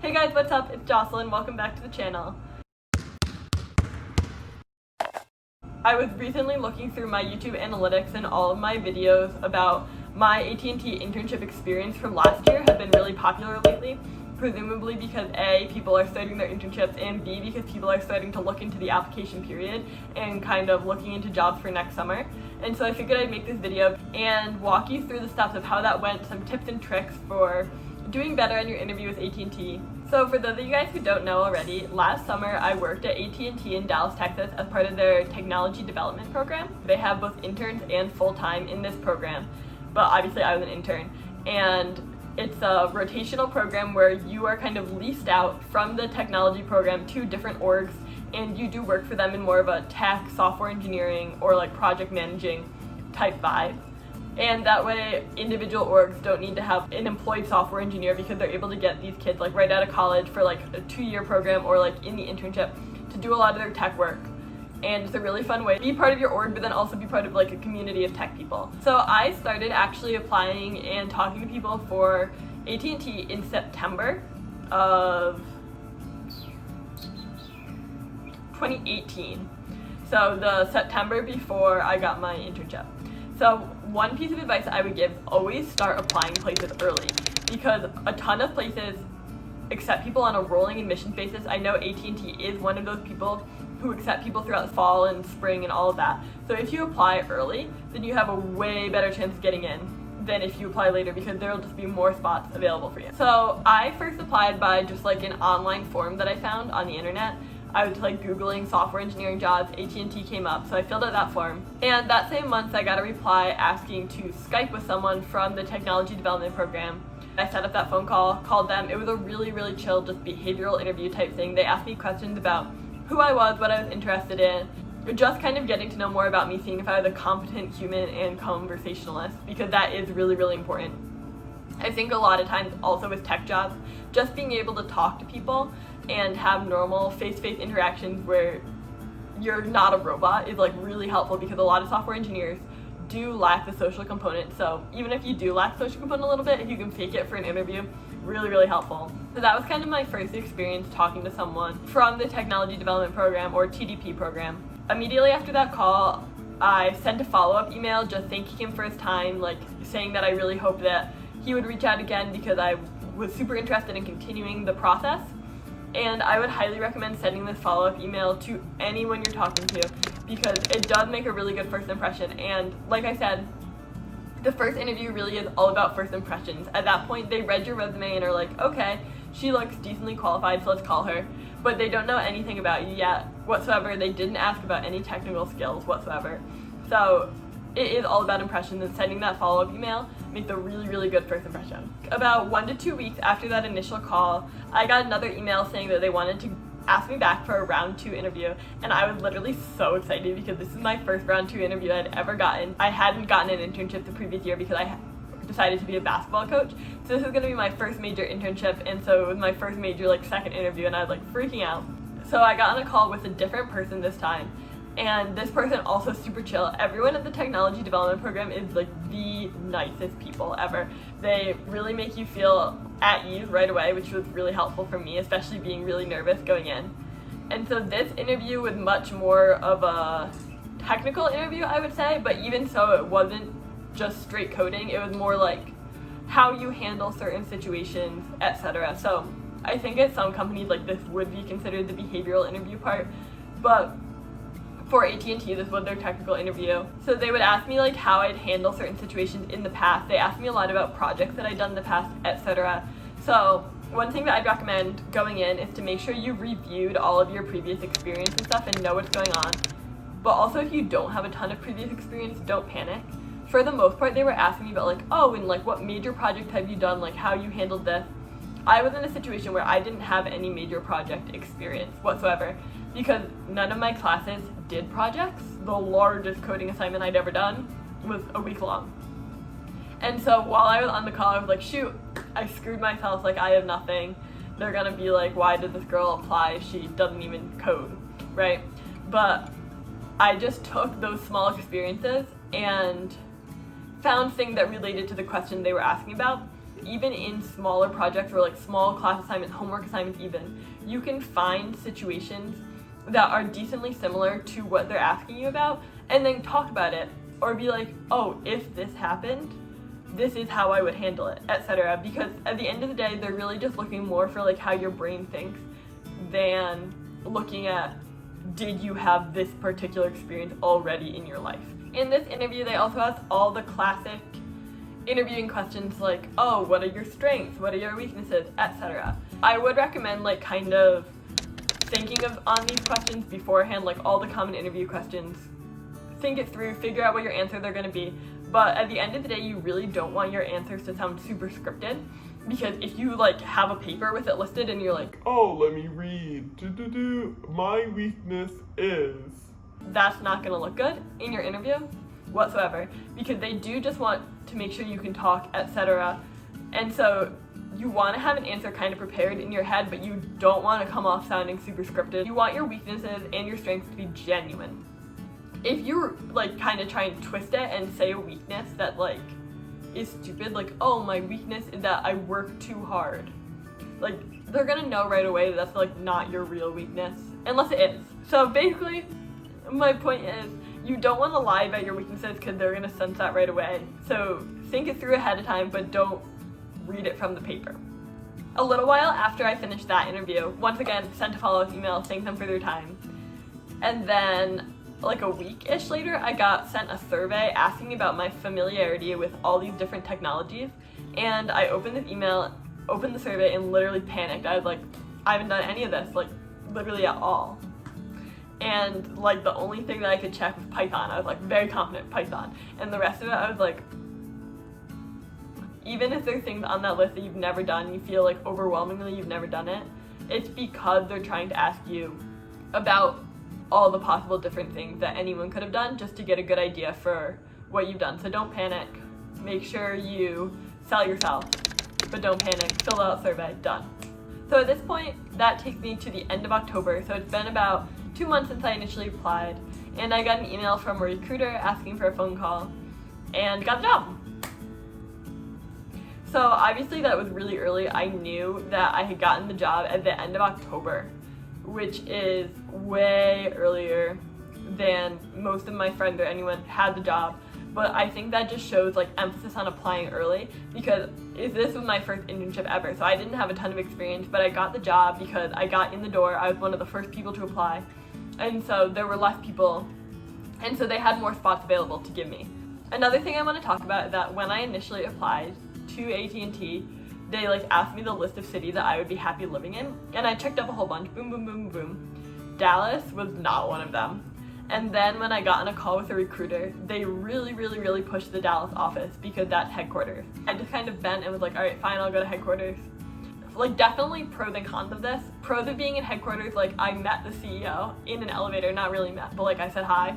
Hey guys, what's up? It's Jocelyn. Welcome back to the channel. I was recently looking through my YouTube analytics, and all of my videos about my AT&T internship experience from last year have been really popular lately, presumably because A, people are starting their internships, and B, because people are starting to look into the application period and kind of looking into jobs for next summer. And so I figured I'd make this video and walk you through the steps of how that went, some tips and tricks for doing better on your interview with AT&T. So for those of you guys who don't know already, last summer I worked at AT&T in Dallas, Texas as part of their technology development program. They have both interns and full-time in this program, but obviously I was an intern. And it's a rotational program where you are kind of leased out from the technology program to different orgs, and you do work for them in more of a tech, software engineering, or like project managing type vibe. And that way individual orgs don't need to have an employed software engineer because they're able to get these kids like right out of college for like a 2-year program or like in the internship to do a lot of their tech work. And it's a really fun way to be part of your org, but then also be part of like a community of tech people. So I started actually applying and talking to people for AT&T in September of 2018. So the September before I got my internship. So one piece of advice I would give, always start applying places early, because a ton of places accept people on a rolling admissions basis. I know AT&T is one of those people who accept people throughout the fall and spring and all of that. So if you apply early, then you have a way better chance of getting in than if you apply later, because there will just be more spots available for you. So I first applied by just like an online form that I found on the internet. I was like Googling software engineering jobs, AT&T came up, so I filled out that form. And that same month I got a reply asking to Skype with someone from the technology development program. I set up that phone call, called them. It was a really, really chill, just behavioral interview type thing. They asked me questions about who I was, what I was interested in, just kind of getting to know more about me, seeing if I was a competent human and conversationalist, because that is really, really important. I think a lot of times also with tech jobs, just being able to talk to people and have normal face-to-face interactions where you're not a robot is like really helpful, because a lot of software engineers do lack the social component. So even if you do lack the social component a little bit, if you can fake it for an interview, really, really helpful. So that was kind of my first experience talking to someone from the technology development program, or TDP program. Immediately after that call, I sent a follow-up email just thanking him for his time, like saying that I really hope that he would reach out again because I was super interested in continuing the process. And I would highly recommend sending this follow-up email to anyone you're talking to, because it does make a really good first impression. And like I said, the first interview really is all about first impressions. At that point, they read your resume and are like, okay, she looks decently qualified, so let's call her. But they don't know anything about you yet whatsoever. They didn't ask about any technical skills whatsoever. So it is all about impressions, and sending that follow-up email makes a really, really good first impression. About 1 to 2 weeks after that initial call, I got another email saying that they wanted to ask me back for a round 2 interview, and I was literally so excited because this is my first round 2 interview I'd ever gotten. I hadn't gotten an internship the previous year because I decided to be a basketball coach, so this was going to be my first major internship, and so it was my first major like second interview, and I was like freaking out. So I got on a call with a different person this time, and this person also super chill. Everyone at the technology development program is like the nicest people ever. They really make you feel at ease right away, which was really helpful for me, especially being really nervous going in. And so this interview was much more of a technical interview, I would say, but even so, it wasn't just straight coding. It was more like how you handle certain situations, etc. So I think at some companies like this would be considered the behavioral interview part, but for AT&T, this was their technical interview. So they would ask me like how I'd handle certain situations in the past. They asked me a lot about projects that I'd done in the past, etc. So one thing that I'd recommend going in is to make sure you've reviewed all of your previous experience and stuff and know what's going on. But also, if you don't have a ton of previous experience, don't panic. For the most part, they were asking me about like, oh, and like what major project have you done, like how you handled this. I was in a situation where I didn't have any major project experience whatsoever, because none of my classes did projects. The largest coding assignment I'd ever done was a week long. And so while I was on the call, I was like, shoot, I screwed myself, like I have nothing. They're gonna be like, why did this girl apply if she doesn't even code, right? But I just took those small experiences and found things that related to the question they were asking about even in smaller projects or like small class assignments, homework assignments even, you can find situations that are decently similar to what they're asking you about and then talk about it, or be like, oh, if this happened, this is how I would handle it, etc. Because at the end of the day, they're really just looking more for like how your brain thinks than looking at, did you have this particular experience already in your life? In this interview, they also asked all the classic interviewing questions like, oh, what are your strengths? What are your weaknesses? Etc. I would recommend like kind of thinking on these questions beforehand, like all the common interview questions. Think it through, figure out what your answers are going to be. But at the end of the day, you really don't want your answers to sound super scripted, because if you like have a paper with it listed and you're like, oh, let me read, my weakness is, that's not going to look good in your interview whatsoever, because they do just want to make sure you can talk, etc. And so you want to have an answer kind of prepared in your head, but you don't want to come off sounding super scripted. You want your weaknesses and your strengths to be genuine. If you like kind of try and twist it and say a weakness that like is stupid, like, oh, my weakness is that I work too hard, like they're gonna know right away that that's like not your real weakness, unless it is. So basically, my point is, you don't want to lie about your weaknesses because they're gonna sense that right away. So think it through ahead of time, but don't read it from the paper. A little while after I finished that interview, once again, sent a follow-up email, thanked them for their time. And then like a week-ish later, I got sent a survey asking about my familiarity with all these different technologies. And I opened this email, opened the survey, and literally panicked. I was like, I haven't done any of this, like literally at all. And like the only thing that I could check was Python. I was like very confident Python. And the rest of it, I was like, even if there's things on that list that you've never done, you feel like overwhelmingly you've never done it, it's because they're trying to ask you about all the possible different things that anyone could have done just to get a good idea for what you've done. So don't panic. Make sure you sell yourself, but don't panic. Fill out a survey. Done. So at this point, that takes me to the end of October. So it's been about 2 months since I initially applied, and I got an email from a recruiter asking for a phone call and got the job. So obviously that was really early. I knew that I had gotten the job at the end of October, which is way earlier than most of my friends or anyone had the job. But I think that just shows like emphasis on applying early, because this was my first internship ever. So I didn't have a ton of experience, but I got the job because I got in the door. I was one of the first people to apply. And so there were less people, and so they had more spots available to give me. Another thing I want to talk about is that when I initially applied to At&T, they like asked me the list of cities that I would be happy living in, and I checked up a whole bunch, boom, boom, boom, boom. Dallas was not one of them. And then when I got on a call with a recruiter, they really pushed the Dallas office because that's headquarters. I just kind of bent and was like, all right, fine, I'll go to headquarters. Like definitely pros and cons of this. Pros of being in headquarters, like I met the CEO in an elevator, not really met, but like I said hi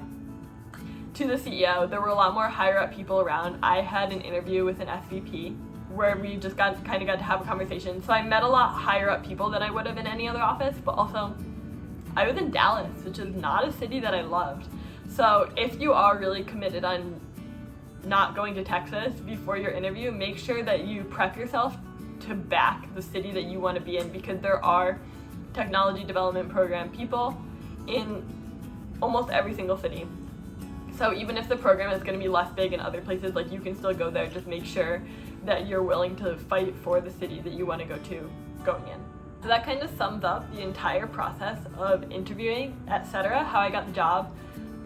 to the CEO. There were a lot more higher up people around. I had an interview with an SVP where we just got to have a conversation. So I met a lot higher up people than I would have in any other office, but also I was in Dallas, which is not a city that I loved. So if you are really committed on not going to Texas before your interview, make sure that you prep yourself to back the city that you want to be in, because there are technology development program people in almost every single city. So even if the program is going to be less big in other places, like you can still go there. Just make sure that you're willing to fight for the city that you want to go to going in. So that kind of sums up the entire process of interviewing, etc., how I got the job.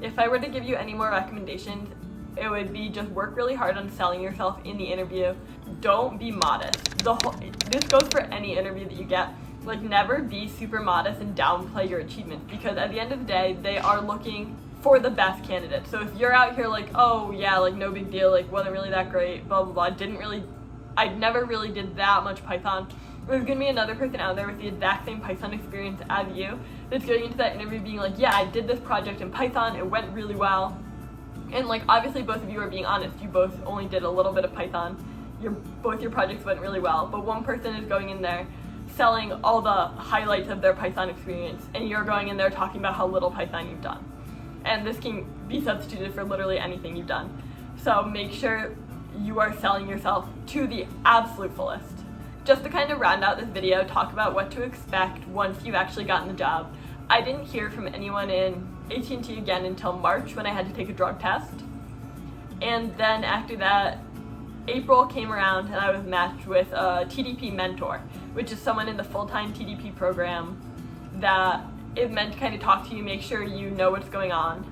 If I were to give you any more recommendations, it would be just work really hard on selling yourself in the interview. Don't be modest. This goes for any interview that you get. Like never be super modest and downplay your achievements, because at the end of the day, they are looking for the best candidate. So if you're out here like, oh yeah, like no big deal, like wasn't really that great, blah, blah, blah, I never really did that much Python. There's gonna be another person out there with the exact same Python experience as you that's going into that interview being like, yeah, I did this project in Python, it went really well. And like obviously both of you are being honest, you both only did a little bit of Python. Both your projects went really well, but one person is going in there selling all the highlights of their Python experience, and you're going in there talking about how little Python you've done. And this can be substituted for literally anything you've done. So make sure you are selling yourself to the absolute fullest. Just to kind of round out this video, talk about what to expect once you've actually gotten the job. I didn't hear from anyone in At&T again until March when I had to take a drug test. And then after that, April came around and I was matched with a Tdp Mentor, which is someone in the full-time Tdp program that is meant to kind of talk to you, make sure you know what's going on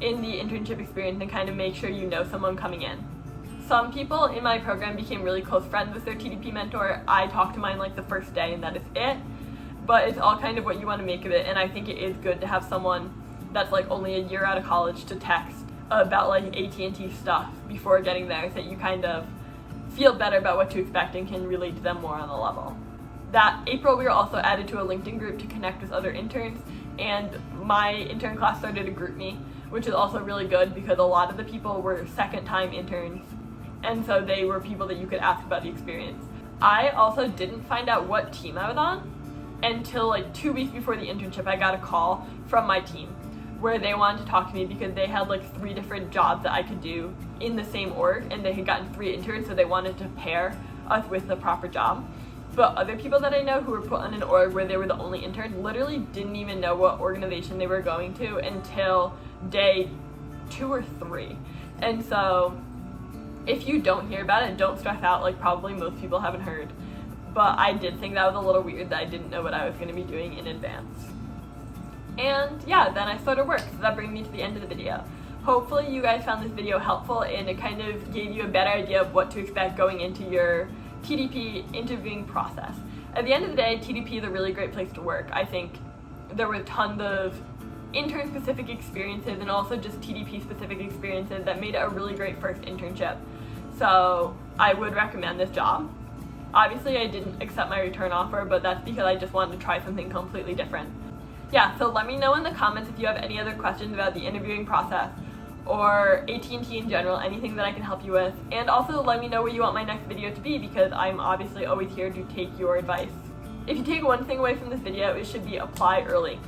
in the internship experience and kind of make sure you know someone coming in. Some people in my program became really close friends with their Tdp Mentor. I talked to mine like the first day and that is it. But it's all kind of what you want to make of it, and I think it is good to have someone that's like only a year out of college to text about like At&T stuff before getting there, so that you kind of feel better about what to expect and can relate to them more on the level. That April, we were also added to a LinkedIn group to connect with other interns, and my intern class started a GroupMe, which is also really good because a lot of the people were second-time interns, and so they were people that you could ask about the experience. I also didn't find out what team I was on until like 2 weeks before the internship. I got a call from my team where they wanted to talk to me because they had like 3 different jobs that I could do in the same org, and they had gotten 3 interns, so they wanted to pair us with the proper job. But other people that I know who were put on an org where they were the only intern literally didn't even know what organization they were going to until day 2 or 3. And so if you don't hear about it, don't stress out, like probably most people haven't heard. But I did think that was a little weird that I didn't know what I was going to be doing in advance. And yeah, then I started work, so that brings me to the end of the video. Hopefully you guys found this video helpful and it kind of gave you a better idea of what to expect going into your Tdp interviewing process. At the end of the day, Tdp is a really great place to work. I think there were tons of intern-specific experiences and also just Tdp-specific experiences that made it a really great first internship. So I would recommend this job. Obviously, I didn't accept my return offer, but that's because I just wanted to try something completely different. Yeah, so let me know in the comments if you have any other questions about the interviewing process or At&T in general, anything that I can help you with. And also let me know what you want my next video to be, because I'm obviously always here to take your advice. If you take one thing away from this video, it should be apply early.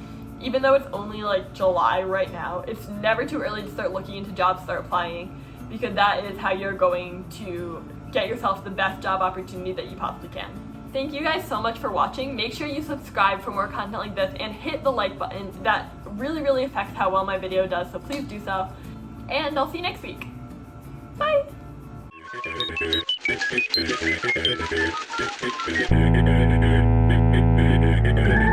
Even though it's only like July right now, it's never too early to start looking into jobs, start applying, because that is how you're going to get yourself the best job opportunity that you possibly can. Thank you guys so much for watching. Make sure you subscribe for more content like this and hit the like button. That really affects how well my video does, so please do so. And I'll see you next week. Bye! Thank you.